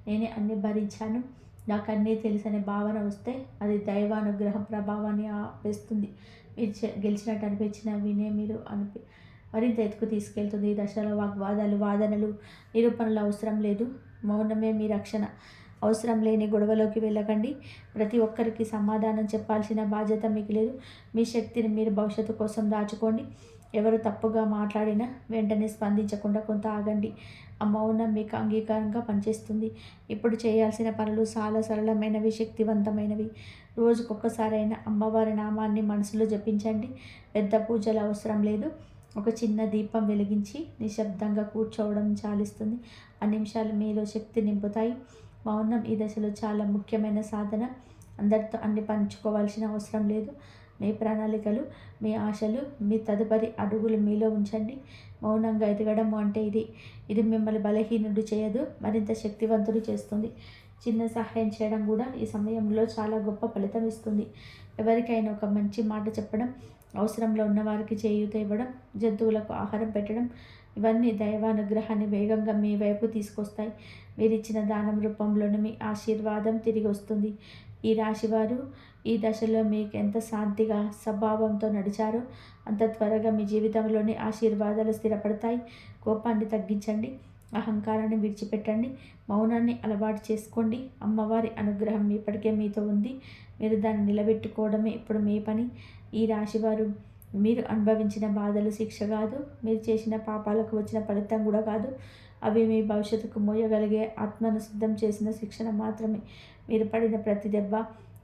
A: నేనే అన్నీ భరించాను, నాకు అన్నీ తెలుసనే భావన వస్తే అది దైవానుగ్రహం ప్రభావాన్ని ఆపేస్తుంది. మీరు గెలిచినట్టు అనిపించిన వినే మీరు మరింత ఎత్తుకు తీసుకెళ్తుంది. ఈ దశలో వాగ్వాదాలు, వాదనలు, నిరూపణలు అవసరం లేదు. మౌనమే మీ రక్షణ. అవసరం లేని గొడవలోకి వెళ్ళకండి. ప్రతి ఒక్కరికి సమాధానం చెప్పాల్సిన బాధ్యత మీకు లేదు. మీ శక్తిని మీరు భవిష్యత్తు కోసం దాచుకోండి. ఎవరు తప్పుగా మాట్లాడినా వెంటనే స్పందించకుండా కొంత ఆగండి. ఆ మౌనం మీకు అంగీకారంగా పనిచేస్తుంది. ఇప్పుడు చేయాల్సిన పనులు చాలా సరళమైనవి, శక్తివంతమైనవి. రోజుకొక్కసారైనా అమ్మవారి నామాన్ని మనసులో జపించండి. పెద్ద పూజలు అవసరం లేదు. ఒక చిన్న దీపం వెలిగించి నిశ్శబ్దంగా కూర్చోవడం చాలిస్తుంది. ఆ నిమిషాలు మీలో శక్తి నింపుతాయి. మౌనం ఈ దశలో చాలా ముఖ్యమైన సాధన. అందరితో అన్ని పంచుకోవాల్సిన అవసరం లేదు. మీ ప్రణాళికలు, మీ ఆశలు, మీ తదుపరి అడుగులు మీలో ఉంచండి. మౌనంగా ఎదగడం అంటే ఇది మిమ్మల్ని బలహీనుడు చేయదు, మరింత శక్తివంతుడు చేస్తుంది. చిన్న సహాయం చేయడం కూడా ఈ సమయంలో చాలా గొప్ప ఫలితం ఇస్తుంది. ఎవరికైనా ఒక మంచి మాట చెప్పడం, అవసరంలో ఉన్నవారికి చేయూత ఇవ్వడం, జంతువులకు ఆహారం పెట్టడం, ఇవన్నీ దైవానుగ్రహాన్ని వేగంగా మీ వైపు తీసుకొస్తాయి. మీరు ఇచ్చిన దానం రూపంలోనే మీ ఆశీర్వాదం తిరిగి వస్తుంది. ఈ రాశివారు ఈ దశలో మీకు ఎంత శాంతిగా, స్వభావంతో నడిచారో అంత త్వరగా మీ జీవితంలోని ఆశీర్వాదాలు స్థిరపడతాయి. కోపాన్ని తగ్గించండి, అహంకారాన్ని విడిచిపెట్టండి, మౌనాన్ని అలవాటు చేసుకోండి. అమ్మవారి అనుగ్రహం ఇప్పటికే మీతో ఉంది. మీరు దాన్ని నిలబెట్టుకోవడమే ఇప్పుడు మీ పని. ఈ రాశివారు మీరు అనుభవించిన బాధలు శిక్ష కాదు, మీరు చేసిన పాపాలకు వచ్చిన ఫలితం కూడా కాదు. అవి మీ భవిష్యత్తుకు మోయగలిగే ఆత్మను సిద్ధం చేసిన శిక్షణ మాత్రమే. మీరు పడిన ప్రతి దెబ్బ,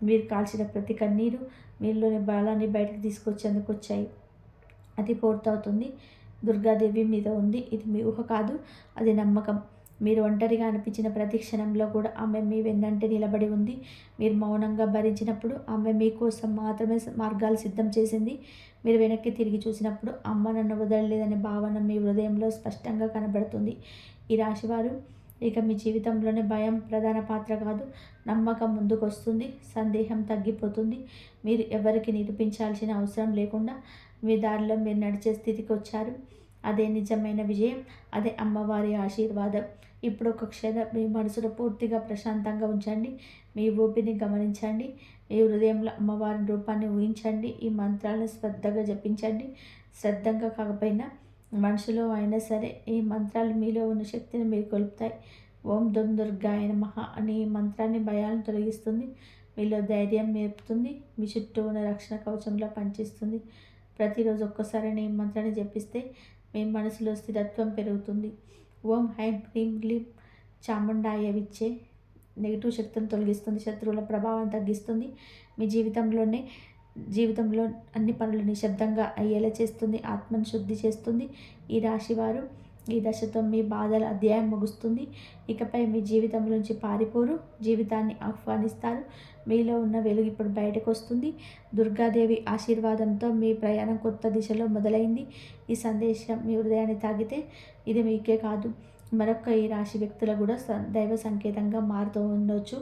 A: మీరు కాల్చిన ప్రతి కన్నీరు మీలోని బలాన్ని బయటకు తీసుకొచ్చేందుకు వచ్చాయి. అది పూర్తవుతుంది. దుర్గాదేవి మీద ఉంది. ఇది మీ ఊహ కాదు, అది నమ్మకం. మీరు ఒంటరిగా అనిపించిన ప్రతి క్షణంలో కూడా ఆమె మీ వెన్నంటే నిలబడి ఉంది. మీరు మౌనంగా భరించినప్పుడు ఆమె మీకోసం మాత్రమే మార్గాలు సిద్ధం చేసింది. మీరు వెనక్కి తిరిగి చూసినప్పుడు అమ్మ నన్ను వదలలేదనే భావన మీ హృదయంలో స్పష్టంగా కనబడుతుంది. ఈ రాశివారు ఇక మీ జీవితంలోనే భయం ప్రధాన పాత్ర కాదు, నమ్మకం ముందుకు వస్తుంది. సందేహం తగ్గిపోతుంది. మీరు ఎవరికి నిరూపించాల్సిన అవసరం లేకుండా మీ దారిలో మీరు నడిచే స్థితికి వచ్చారు. అదే నిజమైన విజయం, అదే అమ్మవారి ఆశీర్వాదం. ఇప్పుడు ఒక క్షణం మీ మనసును పూర్తిగా ప్రశాంతంగా ఉంచండి. మీ ఊపిరిని గమనించండి. మీ హృదయంలో అమ్మవారి రూపాన్ని ఊహించండి. ఈ మంత్రాలను శ్రద్ధగా జపించండి. శ్రద్ధంగా కాకపోయినా మనుషులో అయినా సరే ఈ మంత్రాలు మీలో ఉన్న శక్తిని మీరు కొలుపుతాయి. ఓం దుమ్ దుర్గాయ నమః అనే ఈ మంత్రాన్ని భయాలను తొలగిస్తుంది. మీలో ధైర్యం నేర్పుతుంది. మీ చుట్టూ ఉన్న రక్షణ కవచంలో పనిచేస్తుంది. ప్రతిరోజు ఒక్కసారైనా ఈ మంత్రాన్ని జపిస్తే మీ మనసులో స్థిరత్వం పెరుగుతుంది. ఓం హ్రైం హ్రీం క్లీం చాముండాయ విచ్చే నెగిటివ్ శక్తిని తొలగిస్తుంది. శత్రువుల ప్రభావం తగ్గిస్తుంది. మీ జీవితంలో అన్ని పనులు నిశ్శబ్దంగా అయ్యేలా చేస్తుంది. ఆత్మను శుద్ధి చేస్తుంది. ఈ రాశివారు ఈ దశతో మీ బాధల అధ్యాయం ముగుస్తుంది. ఇకపై మీ జీవితంలోంచి పారిపోరు, జీవితాన్ని ఆహ్వానిస్తారు. మీలో ఉన్న వెలుగు ఇప్పుడు బయటకు వస్తుంది. దుర్గాదేవి ఆశీర్వాదంతో మీ ప్రయాణం కొత్త దిశలో మొదలైంది. ఈ సందేశం మీ హృదయాన్ని తాకితే ఇది మీకే కాదు, మరొక ఈ రాశి వ్యక్తులు కూడా దైవ సంకేతంగా మారుతూ ఉండొచ్చు.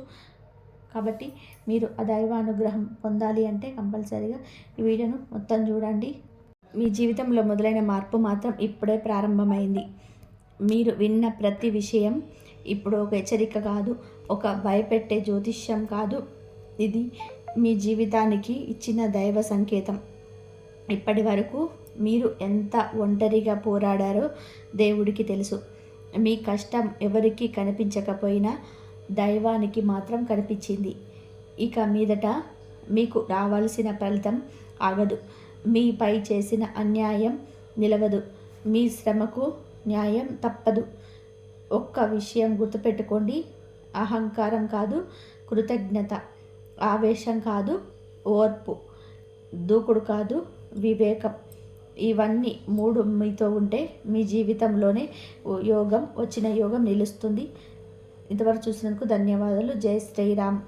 A: కాబట్టి మీరు ఆ దైవ అనుగ్రహం పొందాలి అంటే కంపల్సరీగా ఈ వీడియోను మొత్తం చూడండి. మీ జీవితంలో మొదలైన మార్పు మాత్రం ఇప్పుడే ప్రారంభమైంది. మీరు విన్న ప్రతి విషయం ఇప్పుడు ఒక హెచ్చరిక కాదు, ఒక భయపెట్టే జ్యోతిష్యం కాదు. ఇది మీ జీవితానికి ఇచ్చిన దైవ సంకేతం. ఇప్పటి వరకు మీరు ఎంత ఒంటరిగా పోరాడారో దేవుడికి తెలుసు. మీ కష్టం ఎవరికి కనిపించకపోయినా దైవానికి మాత్రం కనిపించింది. ఇక మీదట మీకు రావాల్సిన ఫలితం ఆగదు. మీపై చేసిన అన్యాయం నిలవదు. మీ శ్రమకు న్యాయం తప్పదు. ఒక్క విషయం గుర్తుపెట్టుకోండి, అహంకారం కాదు కృతజ్ఞత, ఆవేశం కాదు ఓర్పు, దూకుడు కాదు వివేకం, ఇవన్నీ 3 మీతో ఉంటే మీ జీవితంలోనే యోగం నిలుస్తుంది. ఇంతవరకు చూసినందుకు ధన్యవాదాలు. జై శ్రీరామ్.